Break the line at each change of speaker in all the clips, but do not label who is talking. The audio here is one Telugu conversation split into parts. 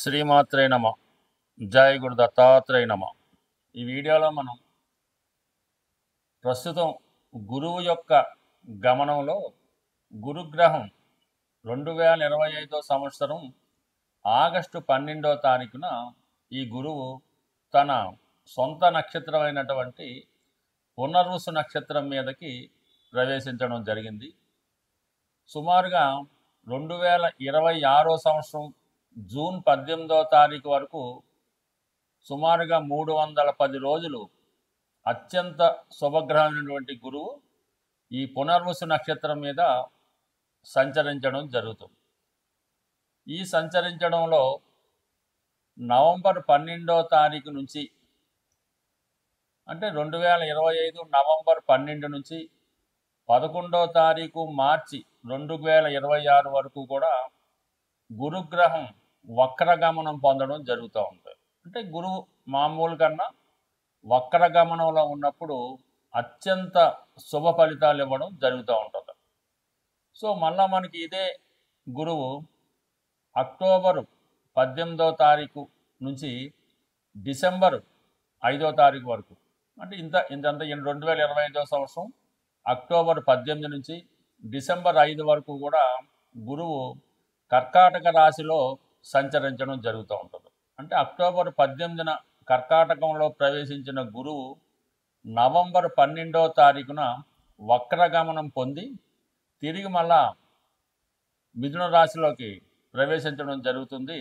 శ్రీమాత్రే నమ. జై గురు దత్తాత్రేయ నమ. ఈ వీడియోలో మనం ప్రస్తుతం గురువు యొక్క గమనంలో గురుగ్రహం 2025 సంవత్సరం ఆగస్టు 12వ తారీఖున ఈ గురువు తన సొంత నక్షత్రమైనటువంటి పునర్వసు నక్షత్రం మీదకి ప్రవేశించడం జరిగింది. సుమారుగా 2026 సంవత్సరం జూన్ 18వ తారీఖు వరకు సుమారుగా 310 రోజులు అత్యంత శుభగ్రహమైనటువంటి గురువు ఈ పునర్వసు నక్షత్రం మీద సంచరించడం జరుగుతుంది. ఈ సంచరించడంలో నవంబర్ 12వ తారీఖు నుంచి అంటే 2025 నవంబర్ 12 నుంచి 11వ తారీఖు మార్చి 2026 వరకు కూడా గురుగ్రహం వక్రగమనం పొందడం జరుగుతూ ఉంటుంది. అంటే గురువు మామూలు కన్నా వక్రగమనంలో ఉన్నప్పుడు అత్యంత శుభ ఫలితాలు ఇవ్వడం జరుగుతూ ఉంటుంది. సో మళ్ళా మనకి ఇదే గురువు అక్టోబర్ 18వ తారీఖు నుంచి డిసెంబర్ 5వ తారీఖు వరకు అంటే ఇంతంతా 2025 సంవత్సరం అక్టోబర్ 18 నుంచి డిసెంబర్ 5 వరకు కూడా గురువు కర్కాటక రాశిలో సంచరించడం జరుగుతూ ఉంటుంది. అంటే అక్టోబర్ 18న కర్కాటకంలో ప్రవేశించిన గురువు నవంబర్ 12వ తారీఖున వక్రగమనం పొంది తిరిగి మళ్ళా మిథున రాశిలోకి ప్రవేశించడం జరుగుతుంది.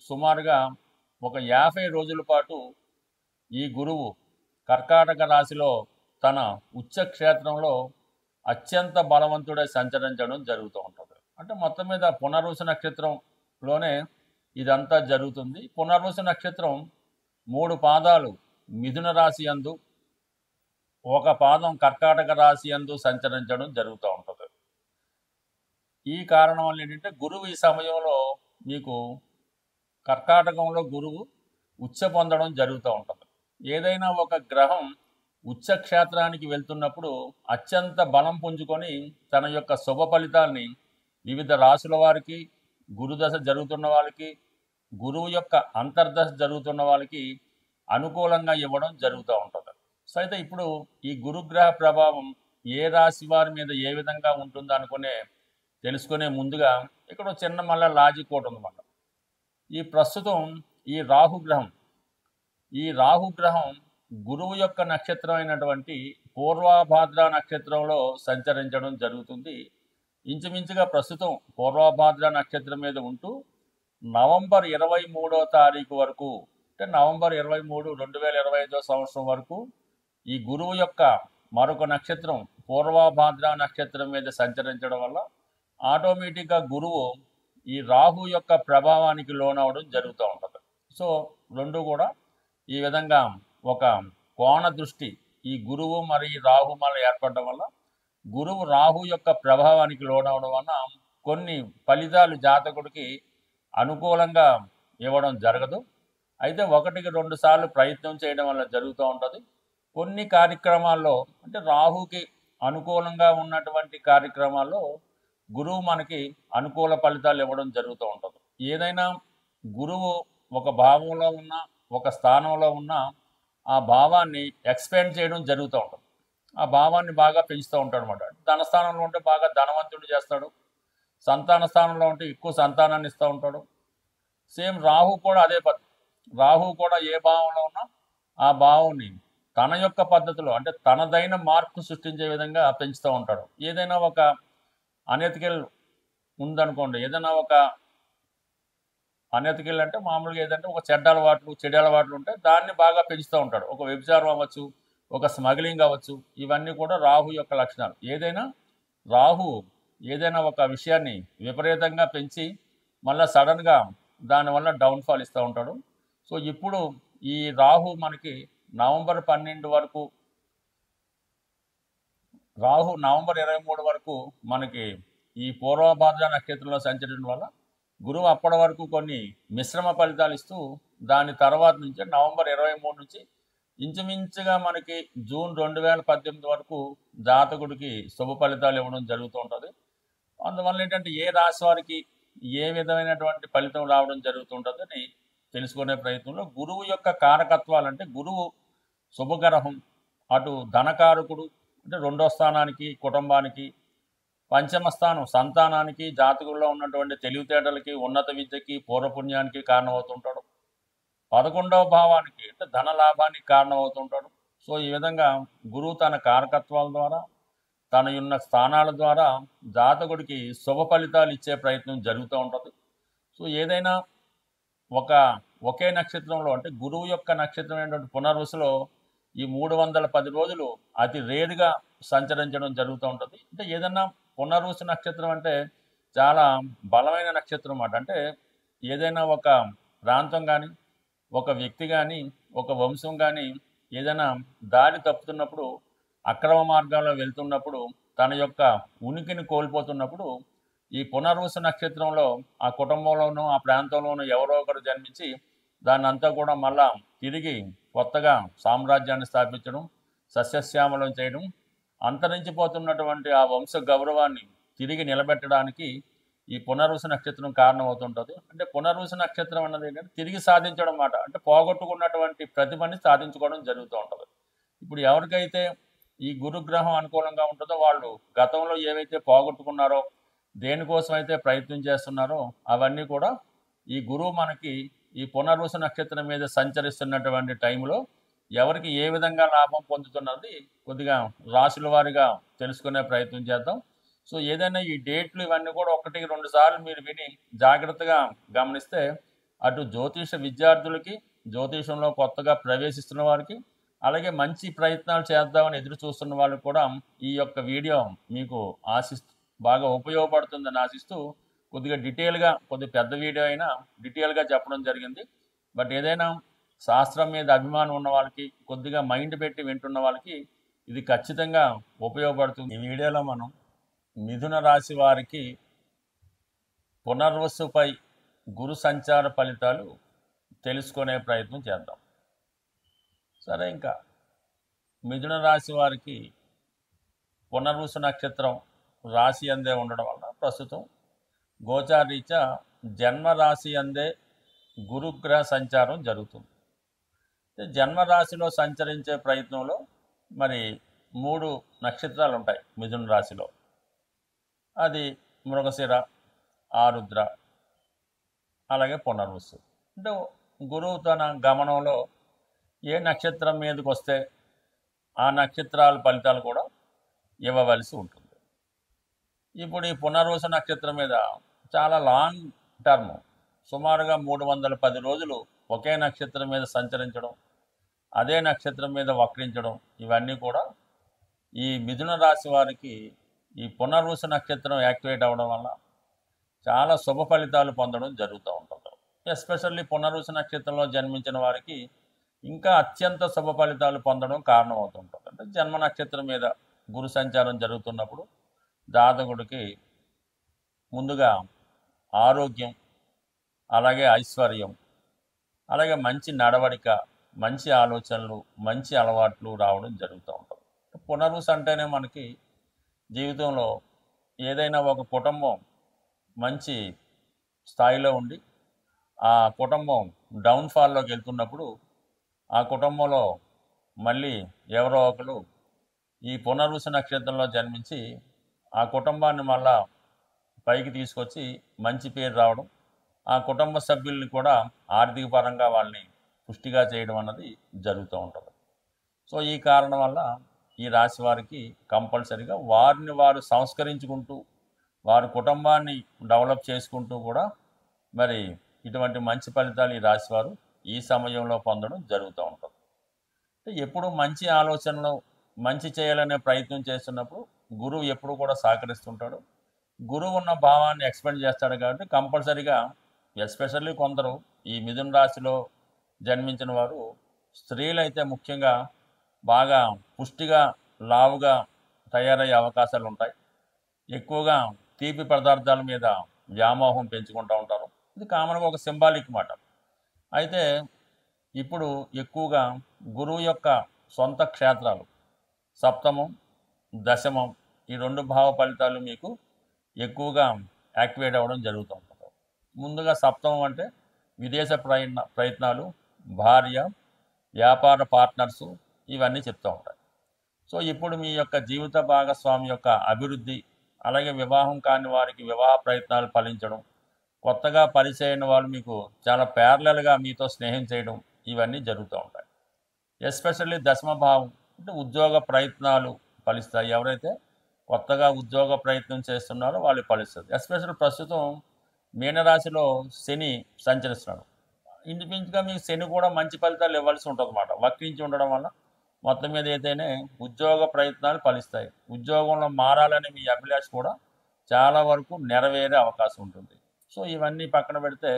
సుమారుగా ఒక 50 రోజుల పాటు ఈ గురువు కర్కాటక రాశిలో తన ఉచ్చక్షేత్రంలో అత్యంత బలవంతుడై సంచరించడం జరుగుతూ ఉంటుంది. అంటే మొత్తం మీద పునర్వసు నక్షత్రంలోనే ఇదంతా జరుగుతుంది. పునర్వసు నక్షత్రం 3 పాదాలు మిథున రాశి యందు, ఒక పాదం కర్కాటక రాశి యందు సంచరించడం జరుగుతూ ఉంటుంది. ఈ కారణం వల్ల ఏంటంటే గురువు ఈ సమయంలో మీకు కర్కాటకంలో గురువు ఉచ్చ పొందడం జరుగుతూ ఉంటుంది. ఏదైనా ఒక గ్రహం ఉచ్చక్షేత్రానికి వెళ్తున్నప్పుడు అత్యంత బలం పుంజుకొని తన యొక్క శుభ ఫలితాల్ని వివిధ రాశుల వారికి, గురుదశ జరుగుతున్న వాళ్ళకి, గురువు యొక్క అంతర్దశ జరుగుతున్న వాళ్ళకి అనుకూలంగా ఇవ్వడం జరుగుతూ ఉంటుంది. సో అయితే ఇప్పుడు ఈ గురుగ్రహ ప్రభావం ఏ రాశి వారి మీద ఏ విధంగా ఉంటుందో తెలుసుకునే ముందుగా ఇక్కడ చిన్న మళ్ళీ లాజిక్ ఒకటి ఉందన్నమాట. ఈ ప్రస్తుతం ఈ రాహుగ్రహం గురువు యొక్క నక్షత్రం అయినటువంటి పూర్వభాద్ర నక్షత్రంలో సంచరించడం జరుగుతుంది. ఇంచుమించుగా ప్రస్తుతం పూర్వభాద్ర నక్షత్రం మీద ఉంటూ నవంబర్ 23వ తారీఖు వరకు అంటే నవంబర్ 23, 2025 సంవత్సరం వరకు ఈ గురువు యొక్క మరొక నక్షత్రం పూర్వభాద్ర నక్షత్రం మీద సంచరించడం వల్ల ఆటోమేటిక్గా గురువు ఈ రాహు యొక్క ప్రభావానికి లోనవడం జరుగుతూ ఉంటుంది. సో రెండు కూడా ఈ విధంగా ఒక కోణ దృష్టి ఈ గురువు మరి రాహు మళ్ళీ ఏర్పడడం వల్ల గురువు రాహు యొక్క ప్రభావానికి లోనవడం వల్ల కొన్ని ఫలితాలు జాతకుడికి అనుకూలంగా ఇవ్వడం జరగదు. అయితే 1-2 సార్లు ప్రయత్నం చేయడం వల్ల జరుగుతూ ఉంటుంది. కొన్ని కార్యక్రమాల్లో అంటే రాహుకి అనుకూలంగా ఉన్నటువంటి కార్యక్రమాల్లో గురువు మనకి అనుకూల ఫలితాలు ఇవ్వడం జరుగుతూ ఉంటుంది. ఏదైనా గురువు ఒక భావంలో ఉన్న ఒక స్థానంలో ఉన్న ఆ భావాన్ని ఎక్స్పాండ్ చేయడం జరుగుతూ ఉంటుంది. ఆ భావాన్ని బాగా పెంచుతూ ఉంటాడు అనమాట. ధనస్థానంలో ఉంటే బాగా ధనవంతుడు చేస్తాడు, సంతాన స్థానంలో ఉంటే ఎక్కువ సంతానాన్ని ఇస్తూ ఉంటాడు. సేమ్ రాహు కూడా అదే పద్ధతి. రాహు కూడా ఏ భావంలో ఉన్నా ఆ భావాన్ని తన యొక్క పద్ధతిలో అంటే తనదైన మార్పు సృష్టించే విధంగా పెంచుతూ ఉంటాడు. ఏదైనా ఒక అనెతికల్ ఉందనుకోండి, ఏదైనా ఒక అనెతికల్ అంటే మామూలుగా ఏదంటే ఒక చెడ్డ అలవాట్లు ఉంటే దాన్ని బాగా పెంచుతూ ఉంటాడు. ఒక వ్యభిచారం అవ్వచ్చు, ఒక స్మగ్లింగ్ అవ్వచ్చు, ఇవన్నీ కూడా రాహు యొక్క లక్షణాలు. రాహు ఏదైనా ఒక విషయాన్ని విపరీతంగా పెంచి మళ్ళీ సడన్గా దానివల్ల డౌన్ఫాల్ ఇస్తూ ఉంటాడు. సో ఇప్పుడు ఈ రాహు మనకి నవంబర్ 12 వరకు, రాహు నవంబర్ 23 వరకు మనకి ఈ పూర్వభాద్ర నక్షత్రంలో సంచరించడం వల్ల గురువు అప్పటి వరకు కొన్ని మిశ్రమ ఫలితాలు ఇస్తూ దాని తర్వాత నుంచి నవంబర్ 23 నుంచి ఇంచుమించుగా మనకి జూన్ 2018 వరకు జాతకుడికి శుభ ఫలితాలు ఇవ్వడం జరుగుతూ ఉంటుంది. అందువల్ల ఏంటంటే ఏ రాశి వారికి ఏ విధమైనటువంటి ఫలితం రావడం జరుగుతుంటుందని తెలుసుకునే ప్రయత్నంలో గురువు యొక్క కారకత్వాలు అంటే గురువు శుభగ్రహం, అటు ధనకారకుడు అంటే రెండో స్థానానికి కుటుంబానికి, పంచమ స్థానం సంతానానికి, జాతకుల్లో ఉన్నటువంటి తెలివితేటలకి, ఉన్నత విద్యకి, పూర్వపుణ్యానికి కారణమవుతుంటాడు. 11వ భావానికి అంటే ధన లాభానికి కారణమవుతుంటాడు. సో ఈ విధంగా గురువు తన కారకత్వాల ద్వారా, తన ఉన్న స్థానాల ద్వారా జాతకుడికి శుభ ఫలితాలు ఇచ్చే ప్రయత్నం జరుగుతూ ఉంటుంది. సో ఏదైనా ఒకే నక్షత్రంలో అంటే గురువు యొక్క నక్షత్రం అయినటువంటి పునర్వసులో ఈ 310 రోజులు అతి రేరుగా సంచరించడం జరుగుతూ ఉంటుంది. అంటే ఏదన్నా పునర్వసు నక్షత్రం అంటే చాలా బలమైన నక్షత్రం అన్నమాట. అంటే ఏదైనా ఒక ప్రాంతం కానీ, ఒక వ్యక్తి కానీ, ఒక వంశం కానీ ఏదైనా దారి తప్పుతున్నప్పుడు, అక్రమ మార్గాల్లో వెళ్తున్నప్పుడు, తన యొక్క ఉనికిని కోల్పోతున్నప్పుడు ఈ పునర్వసు నక్షత్రంలో ఆ కుటుంబంలోనూ ఆ ప్రాంతంలోనూ ఎవరో ఒకరు జన్మించి దాన్ని అంతా కూడా మళ్ళా తిరిగి కొత్తగా సామ్రాజ్యాన్ని స్థాపించడం, సస్యశ్యామలం చేయడం, అంతరించిపోతున్నటువంటి ఆ వంశ గౌరవాన్ని తిరిగి నిలబెట్టడానికి ఈ పునర్వసు నక్షత్రం కారణమవుతుంటుంది. అంటే పునర్వసు నక్షత్రం అన్నది ఏంటంటే తిరిగి సాధించడం మాట. అంటే పోగొట్టుకున్నటువంటి ప్రతిభని సాధించుకోవడం జరుగుతూ ఉంటుంది. ఇప్పుడు ఎవరికైతే ఈ గురుగ్రహం అనుకూలంగా ఉంటుందో వాళ్ళు గతంలో ఏవైతే పోగొట్టుకున్నారో, దేనికోసం అయితే ప్రయత్నం చేస్తున్నారో అవన్నీ కూడా ఈ గురువు మనకి ఈ పునర్వసు నక్షత్రం మీద సంచరిస్తున్నటువంటి టైంలో ఎవరికి ఏ విధంగా లాభం పొందుతున్నది కొద్దిగా రాశుల వారిగా తెలుసుకునే ప్రయత్నం చేద్దాం. సో ఏదైనా ఈ డేట్లు ఇవన్నీ కూడా 1-2 సార్లు మీరు విని జాగ్రత్తగా గమనిస్తే అటు జ్యోతిష విద్యార్థులకి, జ్యోతిషంలో కొత్తగా ప్రవేశిస్తున్న వారికి, అలాగే మంచి ప్రయత్నాలు చేద్దామని ఎదురు చూస్తున్న వాళ్ళకి కూడా ఈ యొక్క వీడియో మీకు బాగా ఉపయోగపడుతుందని ఆశిస్తూ కొద్దిగా డీటెయిల్గా, కొద్దిగా పెద్ద వీడియో అయినా డీటెయిల్గా చెప్పడం జరిగింది. బట్ ఏదైనా శాస్త్రం మీద అభిమానం ఉన్న వాళ్ళకి, కొద్దిగా మైండ్ పెట్టి వింటున్న వాళ్ళకి ఇది ఖచ్చితంగా ఉపయోగపడుతుంది. ఈ వీడియోలో మనం మిథున రాశి వారికి పునర్వసుపై గురు సంచార ఫలితాలు తెలుసుకునే ప్రయత్నం చేద్దాం. సరే, ఇంకా మిథున రాశి వారికి పునర్వసు నక్షత్రం రాశి అందే ఉండడం వల్ల ప్రస్తుతం గోచారీత్యా జన్మరాశి అందే గురుగ్రహ సంచారం జరుగుతుంది. జన్మరాశిలో సంచరించే ప్రయత్నంలో మరి 3 నక్షత్రాలు ఉంటాయి మిథున రాశిలో. అది మృగశిర, ఆరుద్ర, అలాగే పునర్వసు. అంటే గురువు తన గమనంలో ఏ నక్షత్రం మీదకి వస్తే ఆ నక్షత్రాల ఫలితాలు కూడా ఇవ్వవలసి ఉంటుంది. ఇప్పుడు ఈ పునర్వసు నక్షత్రం మీద చాలా లాంగ్ టర్మ్, సుమారుగా 310 రోజులు ఒకే నక్షత్రం మీద సంచరించడం, అదే నక్షత్రం మీద వక్రించడం, ఇవన్నీ కూడా ఈ మిథున రాశి వారికి ఈ పునర్వసు నక్షత్రం యాక్టివేట్ అవ్వడం వల్ల చాలా శుభ ఫలితాలు పొందడం జరుగుతూ ఉంటుంది. ఎస్పెషల్లీ పునర్వసు నక్షత్రంలో జన్మించిన వారికి ఇంకా అత్యంత శుభ ఫలితాలు పొందడం కారణమవుతుంటుంది. అంటే జన్మ నక్షత్రం మీద గురు సంచారం జరుగుతున్నప్పుడు జాతకుడికి ముందుగా ఆరోగ్యం, అలాగే ఐశ్వర్యం, అలాగే మంచి నడవడిక, మంచి ఆలోచనలు, మంచి అలవాట్లు రావడం జరుగుతూ ఉంటుంది. పునర్వసు అంటేనే మనకి జీవితంలో ఏదైనా ఒక కుటుంబం మంచి స్థాయిలో ఉండి ఆ కుటుంబం డౌన్ఫాల్లోకి వెళ్తున్నప్పుడు ఆ కుటుంబంలో మళ్ళీ ఎవరో ఒకరు ఈ పునర్వసు నక్షత్రంలో జన్మించి ఆ కుటుంబాన్ని మళ్ళా పైకి తీసుకొచ్చి మంచి పేరు రావడం, ఆ కుటుంబ సభ్యుల్ని కూడా ఆర్థిక పరంగా వాళ్ళని పుష్టిగా చేయడం అన్నది జరుగుతూ ఉంటుంది. సో ఈ కారణం వల్ల ఈ రాశి వారికి కంపల్సరీగా వారిని వారు సంస్కరించుకుంటూ, వారి కుటుంబాన్ని డెవలప్ చేసుకుంటూ కూడా మరి ఇటువంటి మంచి ఫలితాలు ఈ రాశివారు ఈ సమయంలో పొందడం జరుగుతూ ఉంటుంది. ఎప్పుడు మంచి ఆలోచనలు, మంచి చేయాలనే ప్రయత్నం చేస్తున్నప్పుడు గురువు ఎప్పుడు కూడా సహకరిస్తుంటాడు. గురువు ఉన్న భావాన్ని ఎక్స్పెండ్ చేస్తాడు కాబట్టి కంపల్సరీగా, ఎస్పెషల్లీ కొందరు ఈ మిథున రాశిలో జన్మించిన వారు స్త్రీలైతే ముఖ్యంగా బాగా పుష్టిగా, లావుగా తయారయ్యే అవకాశాలు ఉంటాయి. ఎక్కువగా తీపి పదార్థాల మీద వ్యామోహం పెంచుకుంటూ ఉంటారు. ఇది కామన్గా ఒక సింబాలిక్ మాట. అయితే ఇప్పుడు ఎక్కువగా గురువు యొక్క సొంత క్షేత్రాలు సప్తమం, దశమం, ఈ 2 భావ ఫలితాలు మీకు ఎక్కువగా యాక్టివేట్ అవ్వడం జరుగుతూ ఉంటుంది. ముందుగా సప్తమం అంటే విదేశ ప్రయత్నాలు, భార్య, వ్యాపార పార్ట్నర్సు ఇవన్నీ చెప్తూ ఉంటాయి. సో ఇప్పుడు మీ యొక్క జీవిత భాగస్వామి యొక్క అభివృద్ధి, అలాగే వివాహం కాని వారికి వివాహ ప్రయత్నాలు ఫలించడం, కొత్తగా పరిచయం వాళ్ళు మీకు చాలా ప్యారలల్గా మీతో స్నేహం చేయడం, ఇవన్నీ జరుగుతూ ఉంటాయి. ఎస్పెషల్లీ దశమభావం అంటే ఉద్యోగ ప్రయత్నాలు ఫలిస్తాయి. ఎవరైతే కొత్తగా ఉద్యోగ ప్రయత్నం చేస్తున్నారో వాళ్ళు ఫలిస్తుంది. ఎస్పెషల్ ప్రస్తుతం మీనరాశిలో శని సంచరిస్తున్నాడు. ఇంచుమించుగా మీకు శని కూడా మంచి ఫలితాలు ఇవ్వాల్సి ఉంటుంది అన్నమాట. వక్రించి ఉండడం వల్ల మొత్తం మీద అయితేనే ఉద్యోగ ప్రయత్నాలు ఫలిస్తాయి. ఉద్యోగంలో మారాలనే మీ అభిలాష కూడా చాలా వరకు నెరవేరే అవకాశం ఉంటుంది. సో ఇవన్నీ పక్కన పెడితే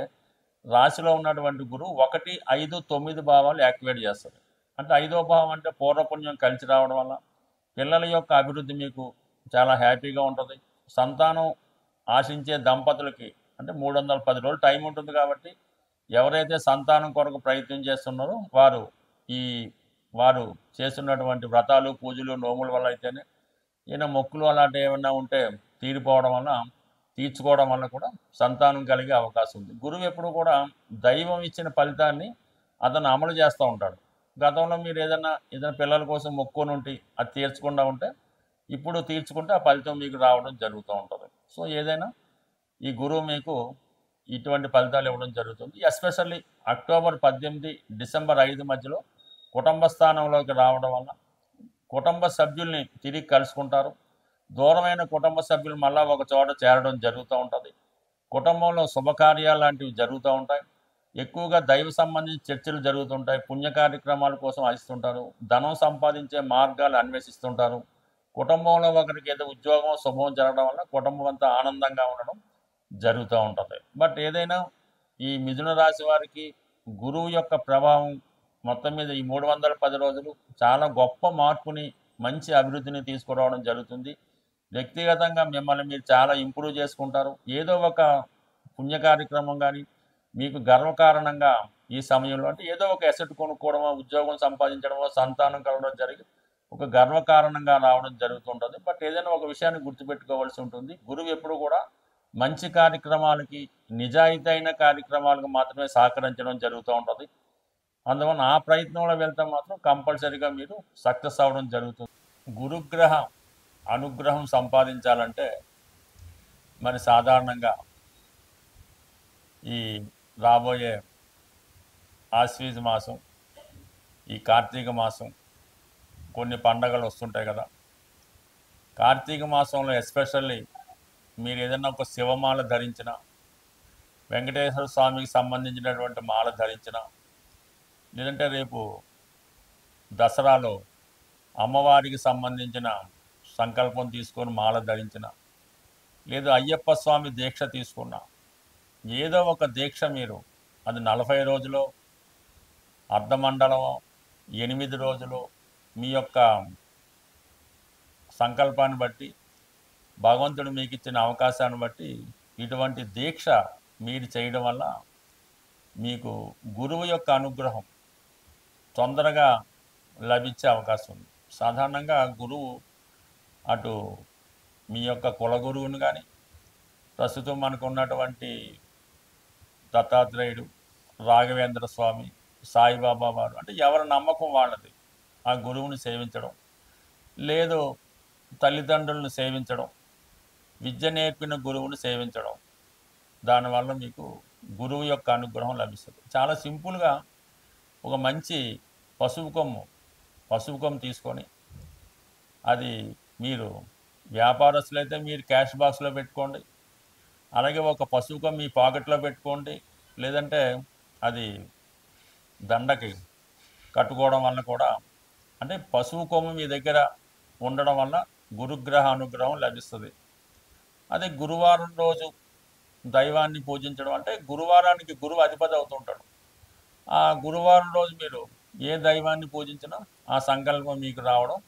రాశిలో ఉన్నటువంటి గురువు 1, 5, 9 భావాలు యాక్టివేట్ చేస్తారు. అంటే 5వ భావం అంటే పూర్వపుణ్యం కలిసి రావడం వల్ల పిల్లల యొక్క అభివృద్ధి మీకు చాలా హ్యాపీగా ఉంటుంది. సంతానం ఆశించే దంపతులకి అంటే 310 రోజులు టైం ఉంటుంది కాబట్టి ఎవరైతే సంతానం కొరకు ప్రయత్నం చేస్తున్నారో వారు చేస్తున్నటువంటి వ్రతాలు, పూజలు, నోముల వల్ల అయితేనే ఈయన మొక్కులు అలాంటివి ఏమైనా ఉంటే తీర్చుకోవడం వల్ల కూడా సంతానం కలిగే అవకాశం ఉంది. గురువు ఎప్పుడు కూడా దైవం ఇచ్చిన ఫలితాన్ని అతను అమలు చేస్తూ ఉంటాడు. గతంలో మీరు ఏదైనా పిల్లల కోసం మొక్కుని ఉంటే అది తీర్చకుండా ఉంటే ఇప్పుడు తీర్చుకుంటే ఆ ఫలితం మీకు రావడం జరుగుతూ ఉంటుంది. సో ఏదైనా ఈ గురువు మీకు ఇటువంటి ఫలితాలు ఇవ్వడం జరుగుతుంది. ఎస్పెషల్లీ అక్టోబర్ 18, డిసెంబర్ 5 మధ్యలో కుటుంబ స్థానంలోకి రావడం వల్ల కుటుంబ సభ్యుల్ని తిరిగి కలుసుకుంటారు. దూరమైన కుటుంబ సభ్యులు మళ్ళీ ఒక చోట చేరడం జరుగుతూ ఉంటుంది. కుటుంబంలో శుభకార్యాలు లాంటివి జరుగుతూ ఉంటాయి. ఎక్కువగా దైవ సంబంధించిన చర్చలు జరుగుతుంటాయి. పుణ్య కార్యక్రమాల కోసం ఆశిస్తుంటారు. ధనం సంపాదించే మార్గాలు అన్వేషిస్తుంటారు. కుటుంబంలో ఒకరికి ఏదో ఉద్యోగం, శుభం జరగడం వల్ల కుటుంబం అంతా ఆనందంగా ఉండడం జరుగుతూ ఉంటుంది. బట్ ఏదైనా ఈ మిథున రాశి వారికి గురువు యొక్క ప్రభావం మొత్తం మీద ఈ 310 రోజులు చాలా గొప్ప మార్పుని, మంచి అభివృద్ధిని తీసుకురావడం జరుగుతుంది. వ్యక్తిగతంగా మిమ్మల్ని మీరు చాలా ఇంప్రూవ్ చేసుకుంటారు. ఏదో ఒక పుణ్య కార్యక్రమం కానీ మీకు గర్వకారణంగా ఈ సమయంలో అంటే ఏదో ఒక ఎసెట్ కొనుక్కోవడమో, ఉద్యోగం సంపాదించడమో, సంతానం కలగడం జరిగి ఒక గర్వకారణంగా రావడం జరుగుతుంటుంది. బట్ ఏదైనా ఒక విషయాన్ని గుర్తుపెట్టుకోవాల్సి ఉంటుంది. గురువు ఎప్పుడు కూడా మంచి కార్యక్రమాలకి, నిజాయితీ అయిన కార్యక్రమాలకు మాత్రమే సహకరించడం జరుగుతూ ఉంటుంది. అందువల్ల ఆ ప్రయత్నంలో వెళ్తే మాత్రం కంపల్సరీగా మీరు సక్సెస్ అవ్వడం జరుగుతుంది. గురుగ్రహ అనుగ్రహం సంపాదించాలంటే మరి సాధారణంగా ఈ రాబోయే ఆశ్వీజ మాసం, ఈ కార్తీక మాసం, కొన్ని పండగలు వస్తుంటాయి కదా. కార్తీక మాసంలో ఎస్పెషల్లీ మీరు ఏదైనా ఒక శివమాల ధరించిన, వెంకటేశ్వర స్వామికి సంబంధించినటువంటి మాల ధరించిన, లేదంటే రేపు దసరాలో అమ్మవారికి సంబంధించిన సంకల్పం తీసుకొని మాల ధరించిన, లేదు అయ్యప్ప స్వామి దీక్ష తీసుకున్న, ఏదో ఒక దీక్ష మీరు అది 40 రోజులు, అర్ధమండలం, 8 రోజులు మీ యొక్క సంకల్పాన్ని బట్టి, భగవంతుడు మీకు ఇచ్చిన అవకాశాన్ని బట్టి ఇటువంటి దీక్ష మీరు చేయడం వల్ల మీకు గురువు యొక్క అనుగ్రహం తొందరగా లభించే అవకాశం ఉంది. సాధారణంగా గురువు అటు మీ యొక్క కులగురువుని కానీ, ప్రస్తుతం మనకు ఉన్నటువంటి దత్తాత్రేయుడు, రాఘవేంద్ర స్వామి, సాయిబాబా వారు, అంటే ఎవరి నమ్మకం వాళ్ళది, ఆ గురువుని సేవించడం, లేదు తల్లిదండ్రులను సేవించడం, విద్య నేర్పిన గురువుని సేవించడం, దానివల్ల మీకు గురువు యొక్క అనుగ్రహం లభిస్తుంది. చాలా సింపుల్గా ఒక మంచి పసుపు కొమ్ము తీసుకొని అది మీరు వ్యాపారస్తులైతే మీరు క్యాష్ బాక్స్లో పెట్టుకోండి, అలాగే ఒక పసుపు కొమ్ము మీ పాకెట్లో పెట్టుకోండి, లేదంటే అది దండకి కట్టుకోవడం వల్ల కూడా, అంటే పసుపు కొమ్ము మీ దగ్గర ఉండడం వల్ల గురుగ్రహ అనుగ్రహం లభిస్తుంది. అదే గురువారం రోజు దైవాన్ని పూజించడం అంటే గురువారానికి గురువు అధిపతి అవుతుంటాడు. ఆ గురువారం రోజు మీరు ఏ దైవాన్ని పూజించినా ఆ సంకల్పం మీకు రావడం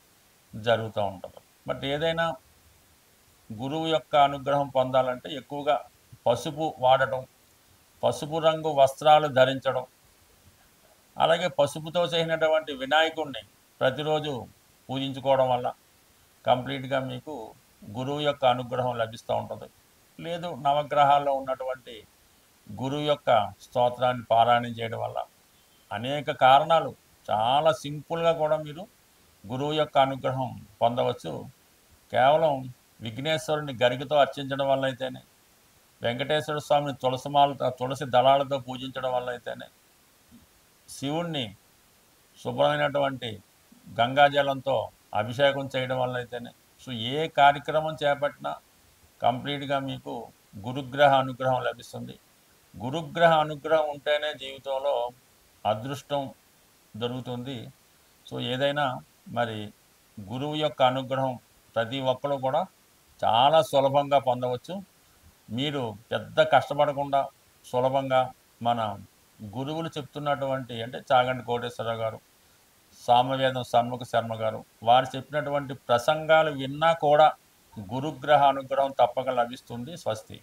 జరుగుతూ ఉంటుంది. బట్ ఏదైనా గురువు యొక్క అనుగ్రహం పొందాలంటే ఎక్కువగా పసుపు వాడటం, పసుపు రంగు వస్త్రాలు ధరించడం, అలాగే పసుపుతో చేసినటువంటి వినాయకుడిని ప్రతిరోజు పూజించుకోవడం వల్ల కంప్లీట్గా మీకు గురువు యొక్క అనుగ్రహం లభిస్తూ ఉంటుంది. లేదు నవగ్రహాల్లో ఉన్నటువంటి గురువు యొక్క స్తోత్రాన్ని పారాయణం చేయడం వల్ల అనేక కారణాలు చాలా సింపుల్గా కూడా మీరు గురువు యొక్క అనుగ్రహం పొందవచ్చు. కేవలం విఘ్నేశ్వరుని గరికతో అర్చించడం వల్ల అయితేనే, వెంకటేశ్వర స్వామిని తులసి దళాలతో పూజించడం వల్ల అయితేనే, శివుణ్ణి శుభ్రమైనటువంటి గంగాజలంతో అభిషేకం చేయడం వల్ల అయితేనే, సో ఏ కార్యక్రమం చేపట్టినా కంప్లీట్గా మీకు గురుగ్రహ అనుగ్రహం లభిస్తుంది. గురుగ్రహ అనుగ్రహం ఉంటేనే జీవితంలో అదృష్టం దొరుకుతుంది. సో ఏదైనా మరి గురువు యొక్క అనుగ్రహం ప్రతి ఒక్కరు కూడా చాలా సులభంగా పొందవచ్చు. మీరు పెద్ద కష్టపడకుండా సులభంగా మన గురువులు చెప్తున్నటువంటి, అంటే చాగంటి కోటేశ్వరరావు గారు, సామవేదం షణ్ముఖ శర్మ గారు, వారు చెప్పినటువంటి ప్రసంగాలు విన్నా కూడా గురుగ్రహ అనుగ్రహం తప్పక లభిస్తుంది. స్వస్తి.